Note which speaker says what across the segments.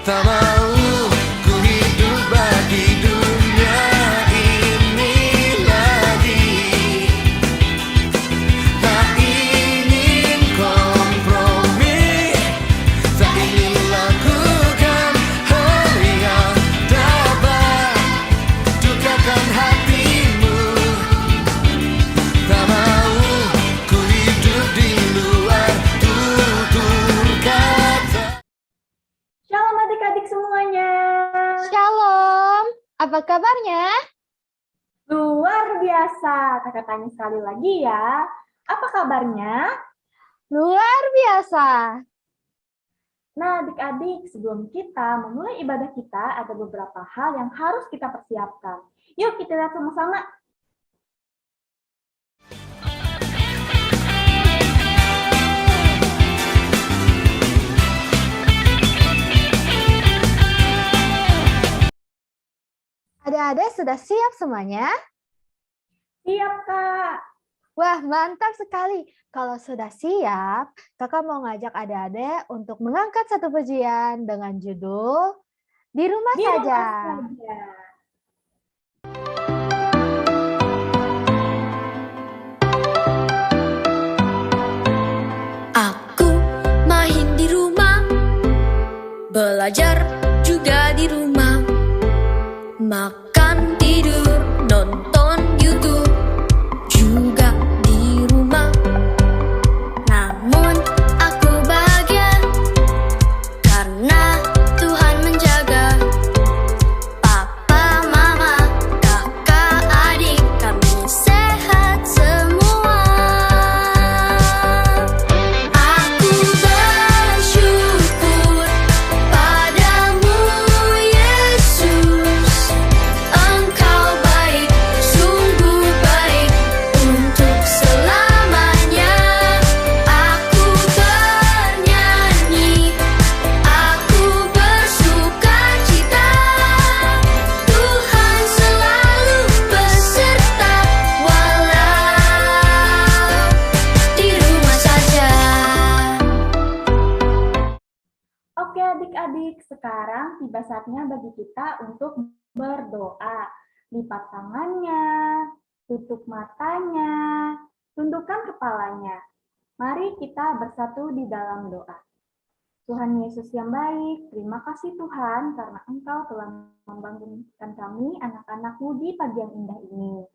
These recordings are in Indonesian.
Speaker 1: Tak mau ku hidup bagi dunia ini lagi. Tak ingin kompromi, tak ingin lakukan hal yang dapat dukakan hatimu. Tak mau ku hidup di luar tutur kata.
Speaker 2: Shalom adik-adik semuanya.
Speaker 3: Shalom, apa kabarnya?
Speaker 2: Luar biasa. Kakak tanya sekali lagi ya. Apa kabarnya?
Speaker 3: Luar biasa.
Speaker 2: Nah adik-adik, sebelum kita memulai ibadah kita, ada beberapa hal yang harus kita persiapkan. Yuk kita lihat sama-sama.
Speaker 3: Adik-adik sudah siap semuanya?
Speaker 2: Siap Kak.
Speaker 3: Wah, mantap sekali. Kalau sudah siap, kakak mau ngajak adik-adik untuk mengangkat satu pujian dengan judul Di Rumah
Speaker 2: Di
Speaker 3: Saja.
Speaker 2: rumah saja.
Speaker 4: Aku main di rumah, belajar juga di rumah, makan, tidur, nonton YouTube juga di rumah. Namun aku bahagia karena Tuhan menjaga papa, mama, kakak, adik kami sehat semua. Aku bersyukur padamu Yesus, Engkau baik, sungguh baik untuk selamanya. Aku bernyanyi, aku bersukacita, Tuhan selalu beserta walau di rumah saja.
Speaker 2: Oke adik-adik, sekarang tiba saatnya bagi kita untuk berdoa. Lipat tangannya, tutup matanya, tundukkan kepalanya. Mari kita bersatu di dalam doa. Tuhan Yesus yang baik, terima kasih Tuhan karena Engkau telah membangunkan kami anak-anak-Mu di pagi yang indah ini.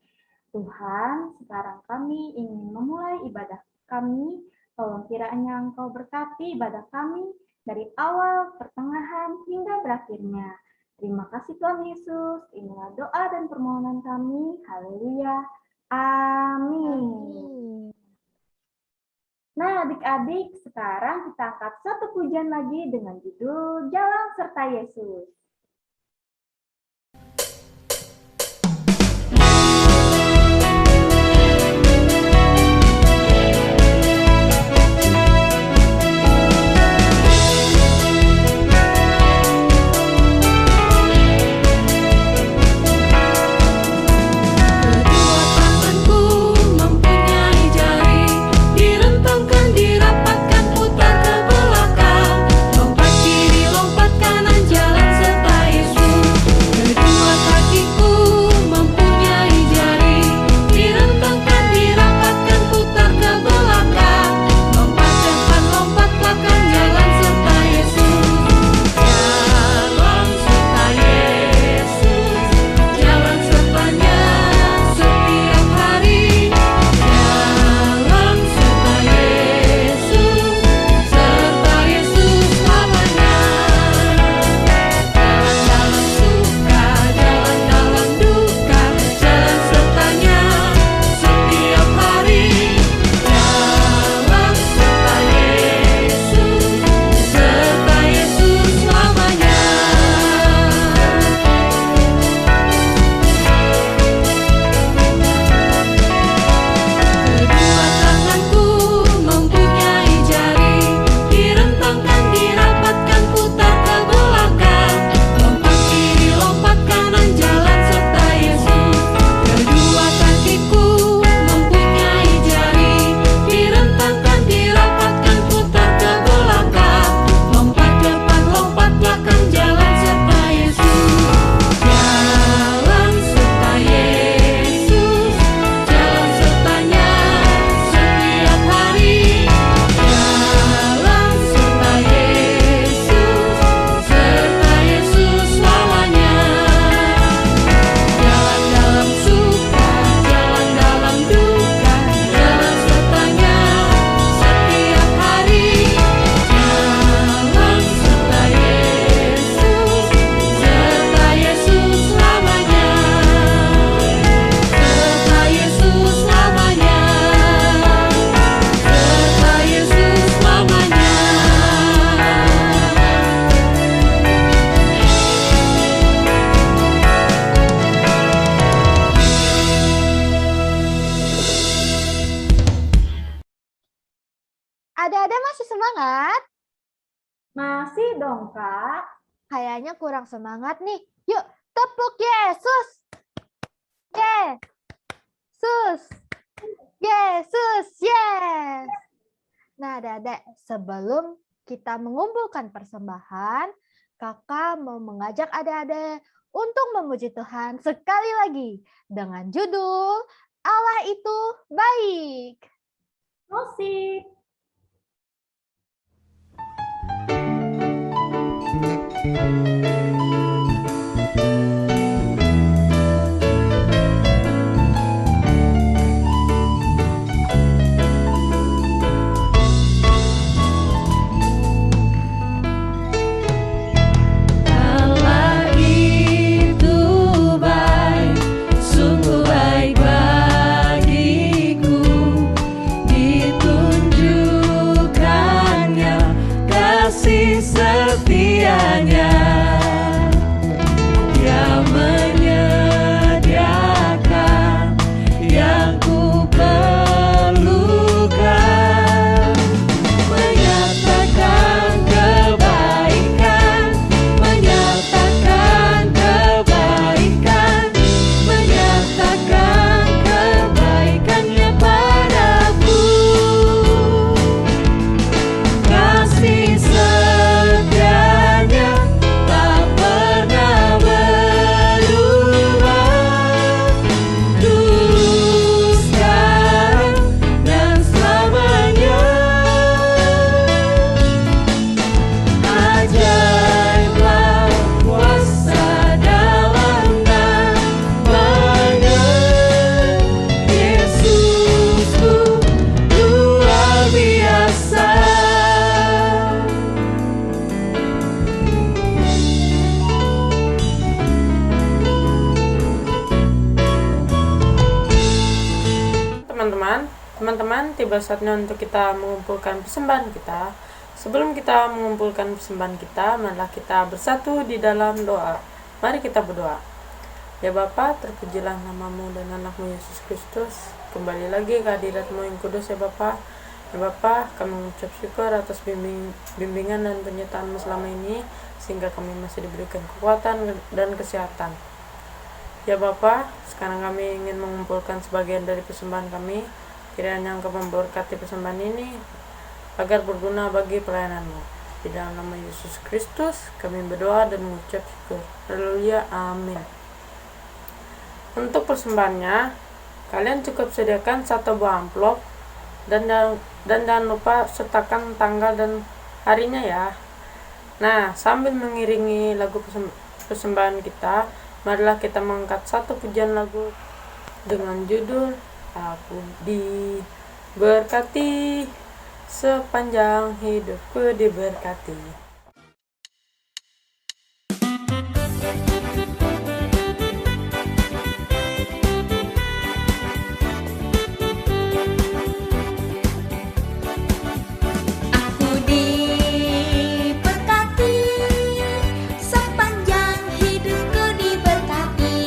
Speaker 2: Tuhan, sekarang kami ingin memulai ibadah kami. Tolong kiranya Engkau berkati ibadah kami dari awal, pertengahan, hingga berakhirnya. Terima kasih Tuhan Yesus. Inilah doa dan permohonan kami. Haleluya. Amin. Nah adik-adik, sekarang kita angkat satu pujian lagi dengan judul Jalan Serta Yesus.
Speaker 4: Kedua tanganku mempunyai jari, direntangkan, dirapatkan, putar ke belakang, lompat kiri, lompat kanan, jalan
Speaker 2: Masih dong, Kak.
Speaker 3: Kayaknya kurang semangat nih. Yuk, tepuk Yesus. Yesus. Yesus, yes. Nah, Adik-adik, sebelum kita mengumpulkan persembahan, Kakak mau mengajak adik-adik untuk memuji Tuhan sekali lagi dengan judul Allah itu baik.
Speaker 2: Musik.
Speaker 4: Allah itu baik, sungguh baik bagiku. Ditunjukkannya kasih setianya. Dia menyediakan yang ku perlukan, menyatakan kebaikan, menyatakan kebaikan, menyatakan kebaikannya padaku. Kasih setianya tak pernah berubah, dulu, sekarang, dan selamanya. Ajaiblah kuasa dalam namanya, Yesusku luar biasa.
Speaker 5: Teman-teman, tiba saatnya untuk kita mengumpulkan persembahan kita. Sebelum kita mengumpulkan persembahan kita, marilah kita bersatu di dalam doa. Mari kita berdoa. Ya Bapa, terpujilah namamu dan anakmu Yesus Kristus. Kembali lagi ke hadiratmu yang kudus ya Bapa. Ya Bapa, kami mengucap syukur atas bimbingan dan penyertaanmu selama ini, sehingga kami masih diberikan kekuatan dan kesehatan. Ya Bapa, sekarang kami ingin mengumpulkan sebagian dari persembahan kami. Kiranya Engkau memberkati persembahan ini agar berguna bagi pelayananmu. Di dalam nama Yesus Kristus kami berdoa dan mengucap syukur. Haleluya, amin. Untuk persembahannya, kalian cukup sediakan satu buah amplop dan jangan lupa sertakan tanggal dan harinya ya. Nah, sambil mengiringi lagu persembahan kita, marilah kita mengangkat satu pujian lagu dengan judul Aku diberkati, sepanjang hidupku diberkati.
Speaker 4: Aku diberkati, sepanjang hidupku diberkati.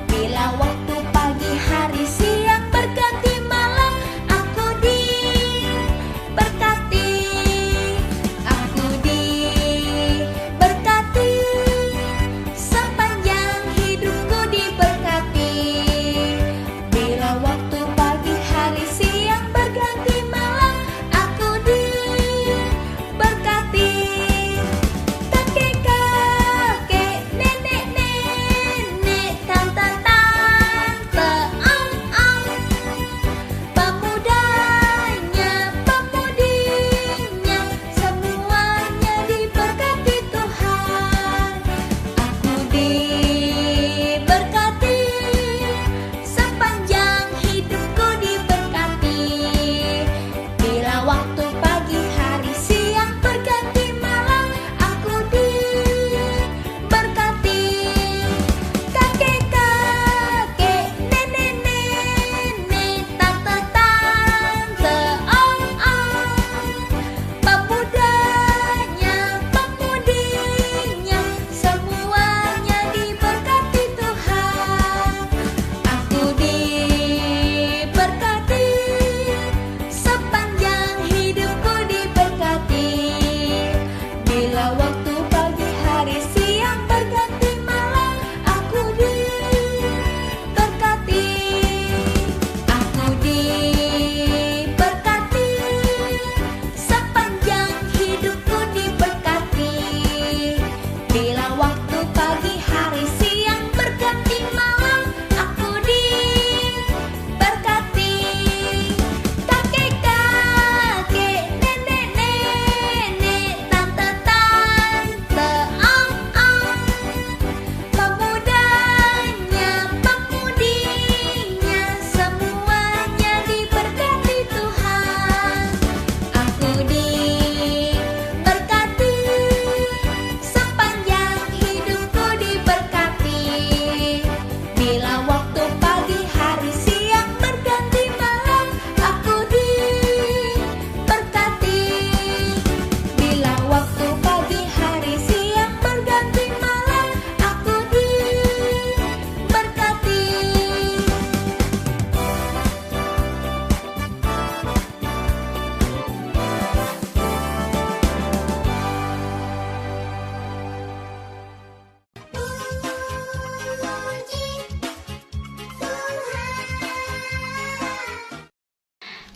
Speaker 4: Bila waktu pagi hari siang berganti malam, aku diberkati. Aku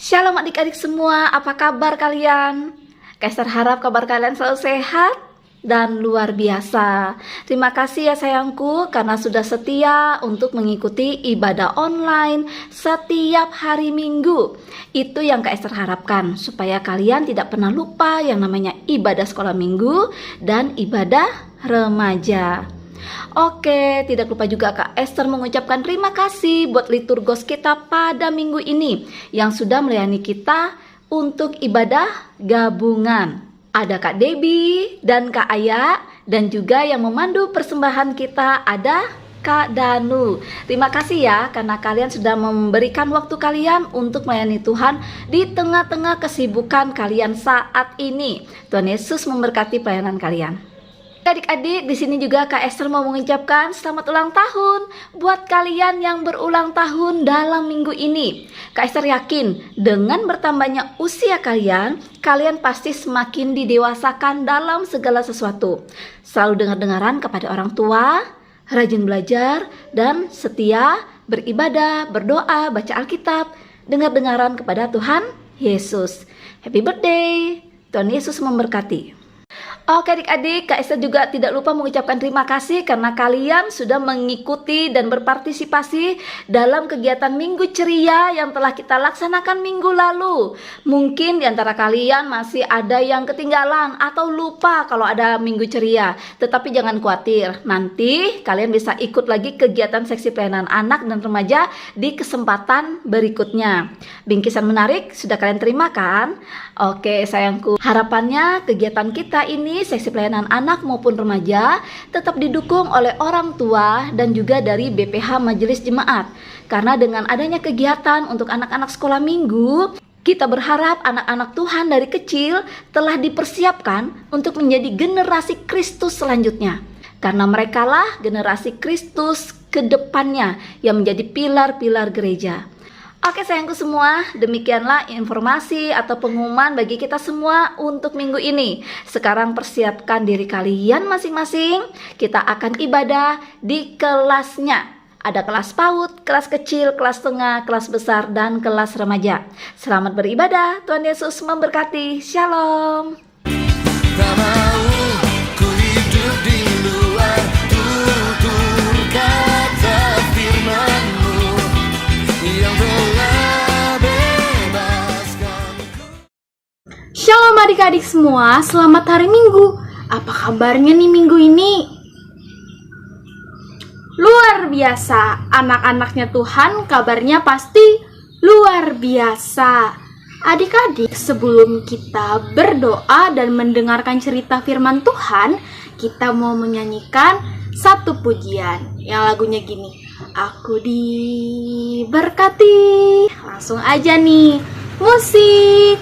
Speaker 6: Shalom adik-adik semua, apa kabar kalian? Kak Esther harap kabar kalian selalu sehat dan luar biasa. Terima kasih ya sayangku karena sudah setia untuk mengikuti ibadah online setiap hari Minggu. Itu yang Kak Esther harapkan, supaya kalian tidak pernah lupa yang namanya ibadah sekolah minggu dan ibadah remaja. Oke, tidak lupa juga Kak Esther mengucapkan terima kasih buat liturgos kita pada minggu ini yang sudah melayani kita untuk ibadah gabungan. Ada Kak Debbie dan Kak Aya, dan juga yang memandu persembahan kita ada Kak Danu. Terima kasih ya karena kalian sudah memberikan waktu kalian untuk melayani Tuhan di tengah-tengah kesibukan kalian saat ini. Tuhan Yesus memberkati pelayanan kalian. Adik-adik, di sini juga Kak Esther mau mengucapkan selamat ulang tahun buat kalian yang berulang tahun dalam minggu ini. Kak Esther yakin dengan bertambahnya usia kalian, kalian pasti semakin didewasakan dalam segala sesuatu. Selalu dengar-dengaran kepada orang tua, rajin belajar, dan setia beribadah, berdoa, baca Alkitab, dengar-dengaran kepada Tuhan Yesus. Happy birthday, Tuhan Yesus memberkati. Oke adik-adik, Kak Esther juga tidak lupa mengucapkan terima kasih karena kalian sudah mengikuti dan berpartisipasi dalam kegiatan Minggu Ceria yang telah kita laksanakan minggu lalu. Mungkin di antara kalian masih ada yang ketinggalan atau lupa kalau ada Minggu Ceria. Tetapi jangan khawatir, nanti kalian bisa ikut lagi kegiatan seksi pelayanan anak dan remaja di kesempatan berikutnya. Bingkisan menarik sudah kalian terima kan? Oke sayangku, harapannya kegiatan kita ini seksi pelayanan anak maupun remaja tetap didukung oleh orang tua dan juga dari BPH Majelis Jemaat. Karena dengan adanya kegiatan untuk anak-anak sekolah minggu, kita berharap anak-anak Tuhan dari kecil telah dipersiapkan untuk menjadi generasi Kristus selanjutnya. Karena merekalah generasi Kristus ke depannya yang menjadi pilar-pilar gereja. Oke sayangku semua, demikianlah informasi atau pengumuman bagi kita semua untuk minggu ini. Sekarang persiapkan diri kalian masing-masing. Kita akan ibadah di kelasnya. Ada kelas PAUD, kelas kecil, kelas tengah, kelas besar, dan kelas remaja. Selamat beribadah, Tuhan Yesus memberkati. Shalom.
Speaker 1: Tak mau ku hidup di luar tutur kata firman-Mu yang telah bebaskanku.
Speaker 7: Shalom adik-adik semua, selamat hari Minggu. Apa kabarnya nih minggu ini? Luar biasa, anak-anaknya Tuhan kabarnya pasti luar biasa. Adik-adik, sebelum kita berdoa dan mendengarkan cerita firman Tuhan, kita mau menyanyikan satu pujian yang lagunya gini. Aku diberkati. Langsung aja nih, musik.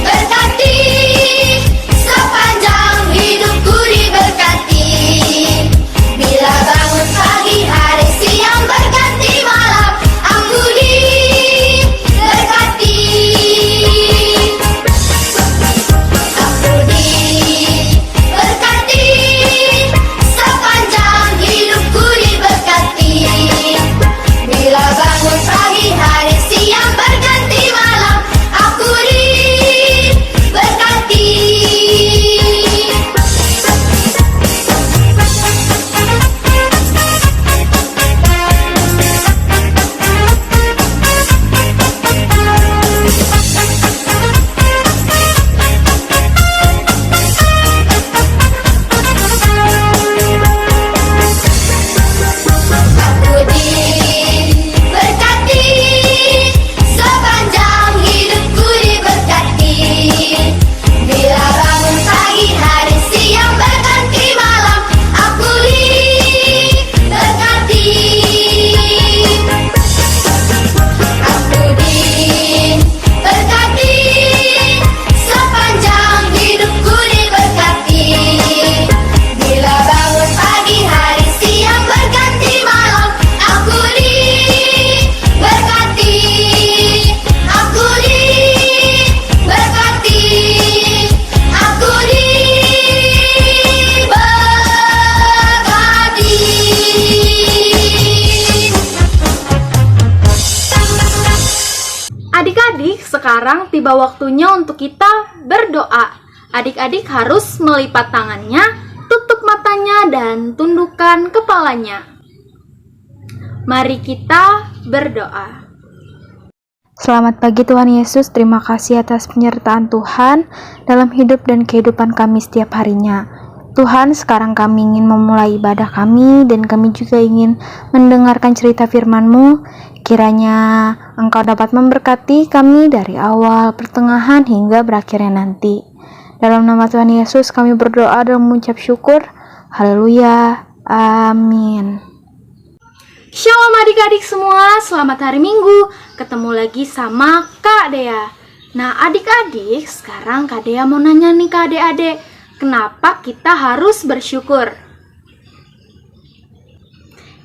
Speaker 4: Berkati sepanjang hidupku diberkati. Bila bangun pagi hari siang berganti malam, aku diberkati. Aku diberkati
Speaker 7: sekarang tiba waktunya untuk kita berdoa. Adik-adik harus melipat tangannya, tutup matanya, dan tundukkan kepalanya. Mari kita berdoa.
Speaker 8: Selamat pagi Tuhan Yesus, terima kasih atas penyertaan Tuhan dalam hidup dan kehidupan kami setiap harinya. Tuhan, sekarang kami ingin memulai ibadah kami dan kami juga ingin mendengarkan cerita firman-Mu. Kiranya Engkau dapat memberkati kami dari awal, pertengahan, hingga berakhirnya nanti. Dalam nama Tuhan Yesus kami berdoa dan mengucap syukur. Haleluya. Amin.
Speaker 7: Shalom adik-adik semua, selamat hari Minggu. Ketemu lagi sama Kak Dea. Nah adik-adik, sekarang Kak Dea mau nanya nih ke adik-adik, kenapa kita harus bersyukur?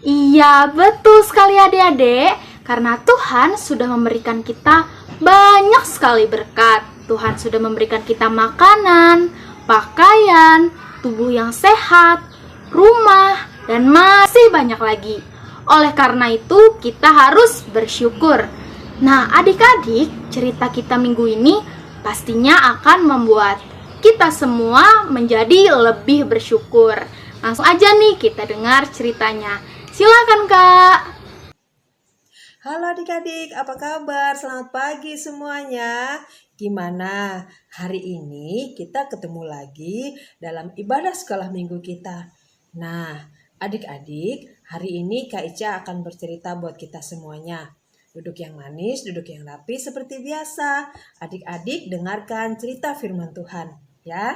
Speaker 7: Iya, betul sekali adik-adik, karena Tuhan sudah memberikan kita banyak sekali berkat. Tuhan sudah memberikan kita makanan, pakaian, tubuh yang sehat, rumah, dan masih banyak lagi. Oleh karena itu, kita harus bersyukur. Nah, adik-adik, cerita kita minggu ini pastinya akan membuat kita semua menjadi lebih bersyukur. Langsung aja nih kita dengar ceritanya. Silakan, Kak.
Speaker 9: Halo adik-adik, apa kabar? Selamat pagi semuanya. Gimana? Hari ini kita ketemu lagi dalam ibadah sekolah minggu kita. Nah, adik-adik, hari ini Kak Ica akan bercerita buat kita semuanya. Duduk yang manis, duduk yang rapi seperti biasa. Adik-adik dengarkan cerita firman Tuhan, ya.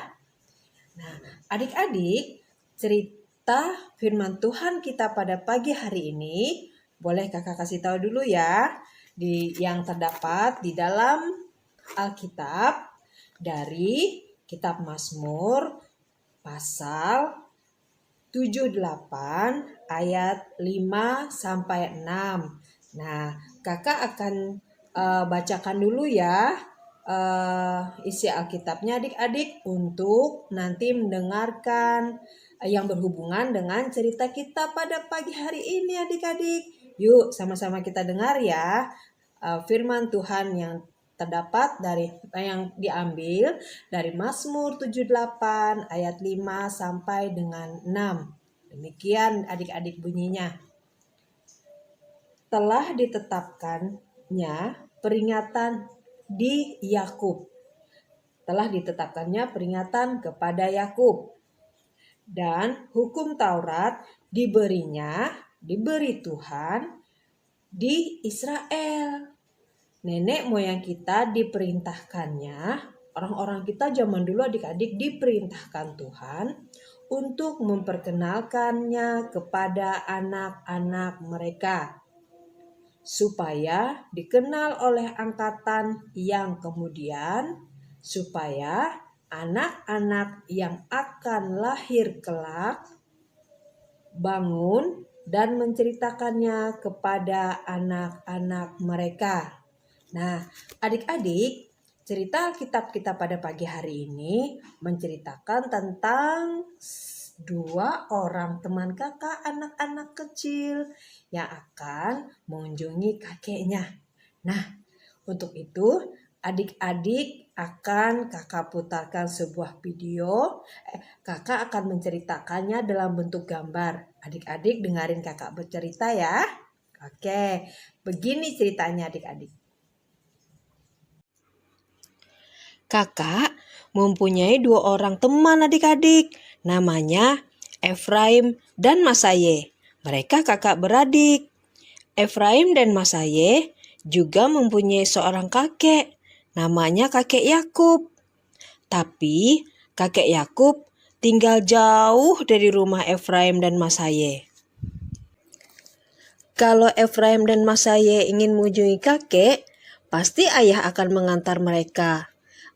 Speaker 9: Nah, adik-adik, cerita firman Tuhan kita pada pagi hari ini, boleh kakak kasih tahu dulu ya, yang terdapat di dalam Alkitab dari Kitab Mazmur pasal 78 ayat 5 sampai 6. Nah, kakak akan bacakan dulu ya isi Alkitabnya adik-adik untuk nanti mendengarkan yang berhubungan dengan cerita kita pada pagi hari ini adik-adik. Yuk sama-sama kita dengar ya firman Tuhan yang terdapat dari yang diambil dari Mazmur 78 ayat 5 sampai dengan 6. Demikian adik-adik bunyinya. Telah ditetapkannya peringatan di Yakub. Telah ditetapkannya peringatan kepada Yakub. Dan hukum Taurat diberi Tuhan di Israel. Nenek moyang kita diperintahkannya, orang-orang kita zaman dulu adik-adik diperintahkan Tuhan untuk memperkenalkannya kepada anak-anak mereka, supaya dikenal oleh angkatan yang kemudian, supaya anak-anak yang akan lahir kelak bangun dan menceritakannya kepada anak-anak mereka. Nah, adik-adik, cerita Alkitab kita pada pagi hari ini menceritakan tentang 2 orang teman kakak anak-anak kecil yang akan mengunjungi kakeknya. Nah, untuk itu adik-adik akan kakak putarkan sebuah video. Kakak akan menceritakannya dalam bentuk gambar. Adik-adik dengarin kakak bercerita ya. Oke, begini ceritanya adik-adik. Kakak mempunyai 2 orang teman adik-adik, namanya Efraim dan Masaye. Mereka kakak beradik. Efraim dan Masaye juga mempunyai seorang kakek, namanya kakek Yakub. Tapi kakek Yakub tinggal jauh dari rumah Efraim dan Masaye. Kalau Efraim dan Masaye ingin mengunjungi kakek, pasti ayah akan mengantar mereka.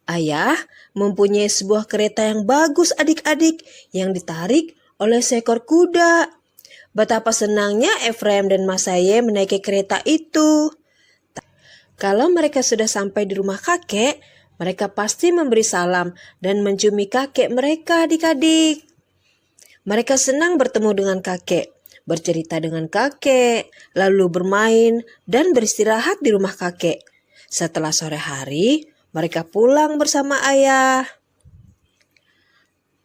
Speaker 9: Ayah mempunyai sebuah kereta yang bagus adik-adik yang ditarik oleh seekor kuda. Betapa senangnya Efraim dan Masaye menaiki kereta itu. Kalau mereka sudah sampai di rumah kakek, mereka pasti memberi salam dan menciumi kakek mereka adik-adik. Mereka senang bertemu dengan kakek, bercerita dengan kakek, lalu bermain dan beristirahat di rumah kakek. Setelah sore hari, mereka pulang bersama ayah.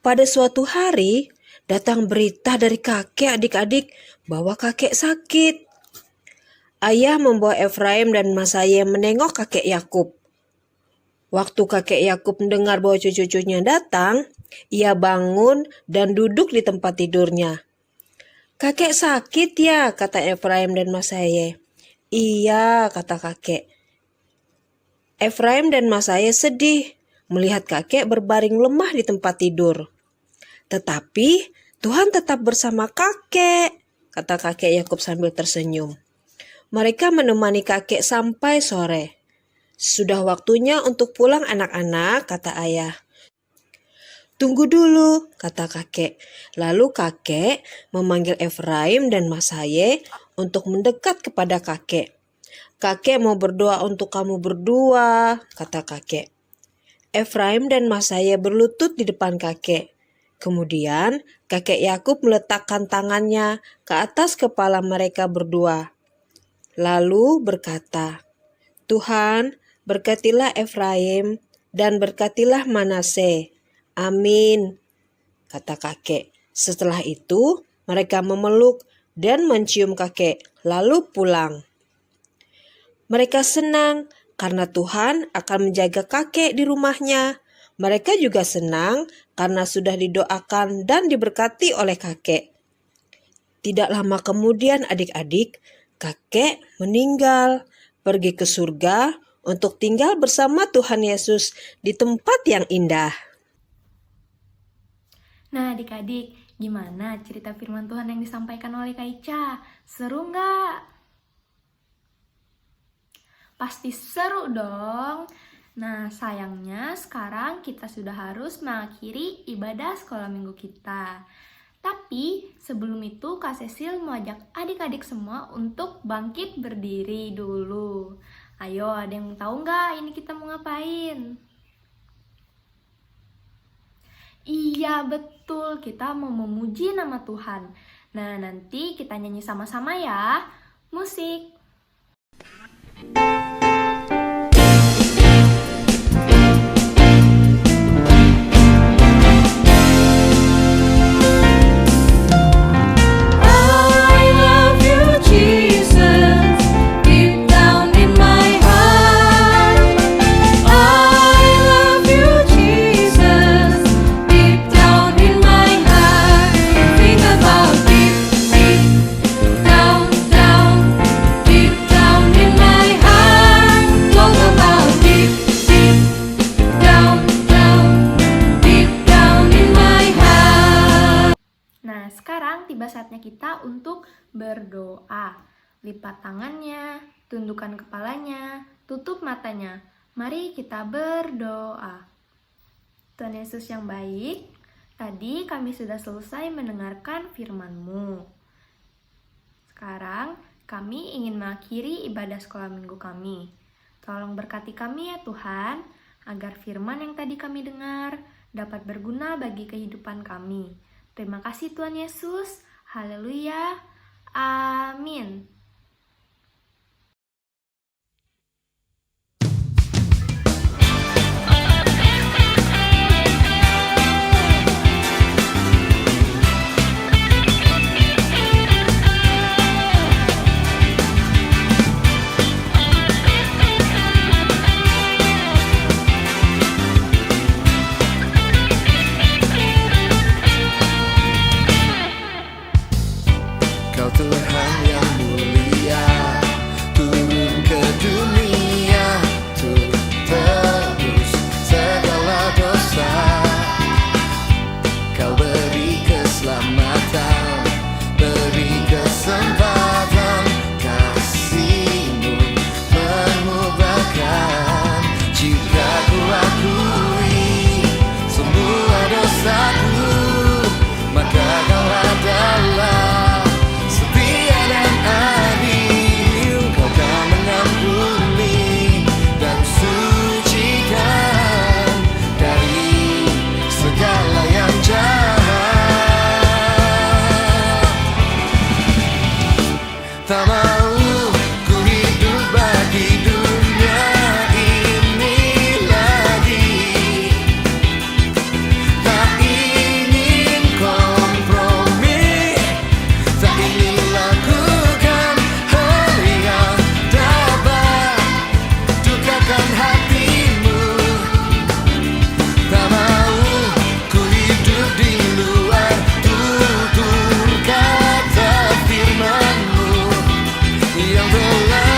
Speaker 9: Pada suatu hari, datang berita dari kakek adik-adik bahwa kakek sakit. Ayah membawa Efraim dan Masaya menengok kakek Yakub. Waktu kakek Yakub mendengar bahwa cucu-cucunya datang, ia bangun dan duduk di tempat tidurnya. "Kakek sakit ya?" kata Efraim dan Masaya. "Iya," kata kakek. Efraim dan Masaya sedih melihat kakek berbaring lemah di tempat tidur. "Tetapi Tuhan tetap bersama kakek," kata kakek Yakub sambil tersenyum. Mereka menemani kakek sampai sore. "Sudah waktunya untuk pulang anak-anak," kata ayah. "Tunggu dulu," kata kakek. Lalu kakek memanggil Efraim dan Masaya untuk mendekat kepada kakek. "Kakek mau berdoa untuk kamu berdua," kata kakek. Efraim dan Masaya berlutut di depan kakek. Kemudian kakek Yakub meletakkan tangannya ke atas kepala mereka berdua. Lalu berkata, "Tuhan, berkatilah Efraim dan berkatilah Manase. Amin," kata kakek. Setelah itu mereka memeluk dan mencium kakek, lalu pulang. Mereka senang karena Tuhan akan menjaga kakek di rumahnya. Mereka juga senang karena sudah didoakan dan diberkati oleh kakek. Tidak lama kemudian adik-adik, kakek meninggal, pergi ke surga untuk tinggal bersama Tuhan Yesus di tempat yang indah.
Speaker 7: Nah adik-adik, gimana cerita firman Tuhan yang disampaikan oleh Kak Ica? Seru nggak? Pasti seru dong. Nah sayangnya sekarang kita sudah harus mengakhiri ibadah sekolah minggu kita. Tapi sebelum itu Kak Cecil mau ajak adik-adik semua untuk bangkit berdiri dulu. Ayo, ada yang tahu nggak ini kita mau ngapain? Iya betul, kita mau memuji nama Tuhan. Nah nanti kita nyanyi sama-sama ya. Musik. Saatnya kita untuk berdoa. Lipat tangannya, tundukkan kepalanya, tutup matanya. Mari kita berdoa. Tuhan Yesus yang baik, tadi kami sudah selesai mendengarkan firman-Mu. Sekarang kami ingin mengakhiri ibadah sekolah minggu kami. Tolong berkati kami ya Tuhan, agar firman yang tadi kami dengar dapat berguna bagi kehidupan kami. Terima kasih Tuhan Yesus. Haleluya. Amin.
Speaker 1: Kau Tuhan yang mulia. yang telah